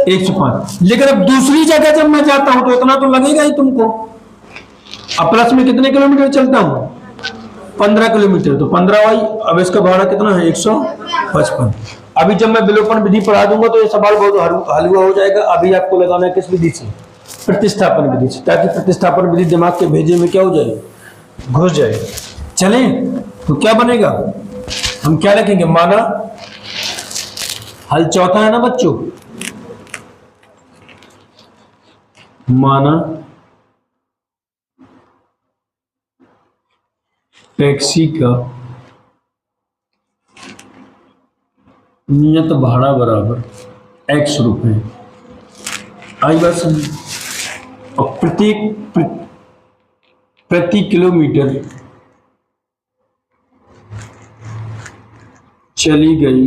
105। लेकिन अब दूसरी जगह जब मैं जाता हूं तो इतना तो लगेगा ही तुमको। अब प्लस में कितने किलोमीटर चलता हूं? 15 किलोमीटर। तो 15y, अब इसका भाड़ा कितना है? 155। अभी जब मैं विलोपन विधि पढ़ा दूंगा तो ये सवाल बहुत हलवा हो जाएगा। अभी आपको लगाना है किस विधि से? प्रतिस्थापन विधि से, ताकि प्रतिस्थापन विधि दिमाग के भेजे में क्या हो जाए? घुस जाए। चले तो क्या बनेगा? हम क्या लिखेंगे? माना हल चौथा है ना बच्चों, माना टैक्सी का नियत भाड़ा बराबर x रुपए। आई बस। और प्रति किलोमीटर चली गई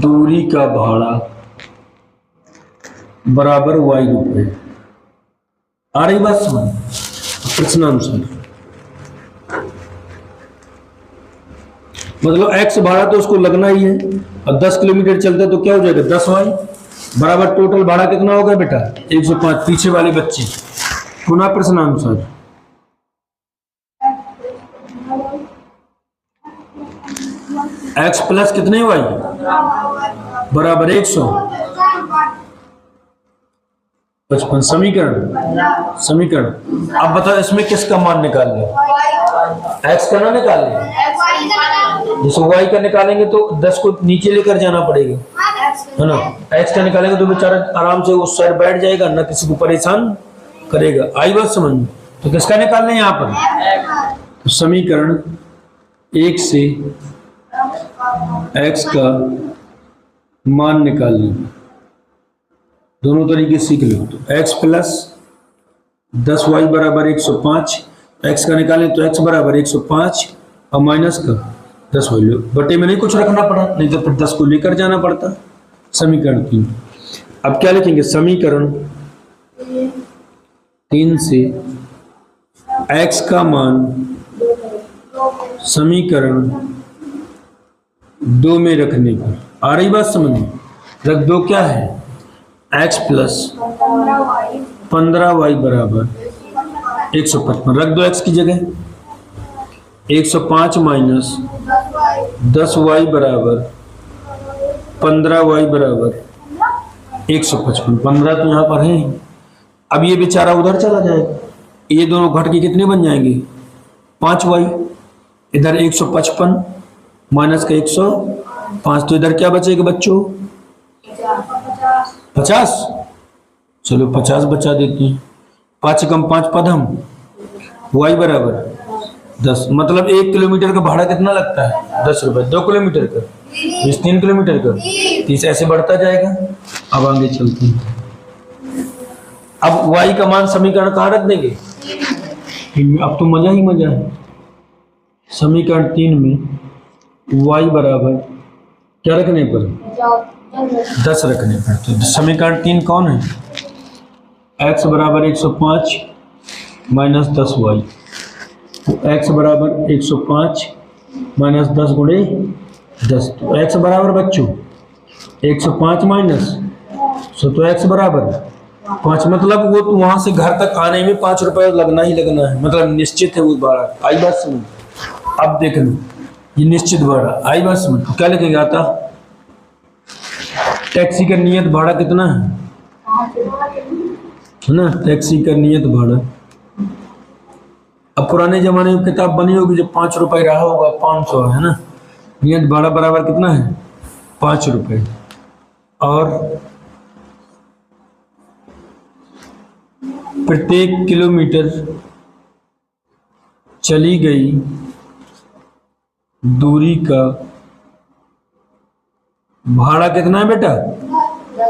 दूरी का भाड़ा बराबर y रुपए। आ रही बात समझ? प्रश्नानुसार मतलब x भाड़ा तो उसको लगना ही है, और 10 किलोमीटर चलता है तो क्या हो जाएगा? 10y बराबर टोटल भाड़ा कितना होगा बेटा? 105। पीछे वाले बच्चे पुनः प्रश्नानुसार x प्लस कितने y बराबर 155। समीकरण। अब बताओ इसमें किसका मान निकाल लें? x का ना निकाल लें। जैसे y का निकालेंगे तो 10 को नीचे लेकर जाना पड़ेगा, है ना। x का निकालेंगे तो बेचारा आराम से उस साइड बैठ जाएगा, ना किसी को परेशान करेगा। आई बात समझ में? तो किसका निकाल लें यहाँ पर? तो समीकरण 1 से x का मान निकाल लें। दोनों तरीके सीख लो। तो x प्लस 10y बराबर 105, x का निकालें तो x बराबर 105 और माइनस का 10y लो। बटे में नहीं कुछ रखना पड़ा, नहीं तो फिर 10 को लेकर जाना पड़ता। समीकरण 3। अब क्या लिखेंगे? समीकरण 3 से x का मान समीकरण 2 में रखने पर। आ रही बात समझ में? रख दो क्या है? x प्लस 15y बराबर 155। रख दो x की जगह 105 माइनस 10y बराबर 15y बराबर 155। 15 तो यहाँ पर है। अब ये बेचारा उधर चला जाएगा, ये दोनों घट के कितने बन जाएंगे? 5y। इधर 155 माइनस का 105, तो इधर क्या बचेगा बच्चों? 50। चलो 50 बचा देते हैं। 5 कम 5 पदम, y बराबर 10। मतलब 1 किलोमीटर का भाड़ा कितना लगता है? 10 रुपए। 2 किलोमीटर का 3 किलोमीटर का 30, ऐसे बढ़ता जाएगा। अब आगे चलते हैं। अब y का मान समीकरण कहाँ रख देंगे? अब तो मजा ही मजा है। समीकरण 3 में y बराबर क्या रखने पर? 10 रखने पर। तो समीकरण 3 कौन है? x बराबर 105 माइनस 10y। तो x बराबर 105 माइनस 10 गुणे 10। तो x बराबर बच्चों 105 माइनस, तो x बराबर 5। मतलब वो तो वहां से घर तक आने में 5 रुपए लगना ही लगना है, मतलब निश्चित है वो भाड़ा। आई बात समझ? अब देख लो, ये निश्चित भाड़ा। आई बात समझ? तो क्या लिखेगा? आता टैक्सी का नियत भाड़ा कितना है ना? टैक्सी का नियत भाड़ा। अब पुराने जमाने में किताब बनी होगी, जो 5 रुपए रहा होगा 500 है ना। नियत भाड़ा बराबर कितना है? 5 रुपए। और प्रत्येक किलोमीटर चली गई दूरी का भाड़ा कितना है बेटा?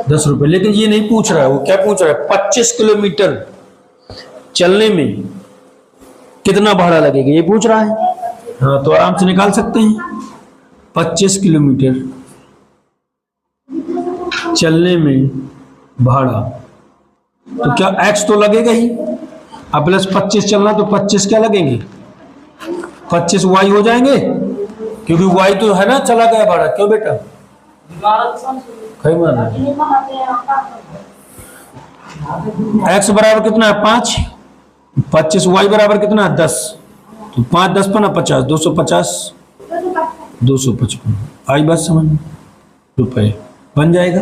10 रुपए। लेकिन ये नहीं पूछ रहा है, वो क्या पूछ रहा है? 25 किलोमीटर चलने में कितना भाड़ा लगेगा, ये पूछ रहा है। हाँ, तो आराम से निकाल सकते हैं। 25 किलोमीटर चलने में भाड़ा, तो क्या x तो लगेगा ही। अब प्लस 25 चलना तो 25 क्या लगेंगे? 25 y हो जाएंगे, क्योंकि y तो है ना चला गया भाड़ा। क्यों बेटा? कई माना x बराबर कितना है 5, 25, y बराबर कितना है 10, तो 5 10 पना 50, 250, 255। आई बात समझ में? रुपए बन जाएगा,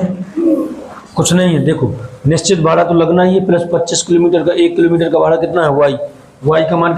कुछ नहीं है। देखो निश्चित भाड़ा तो लगना ही है, प्लस 25 किलोमीटर का, 1 किलोमीटर का भाड़ा कितना है y का मान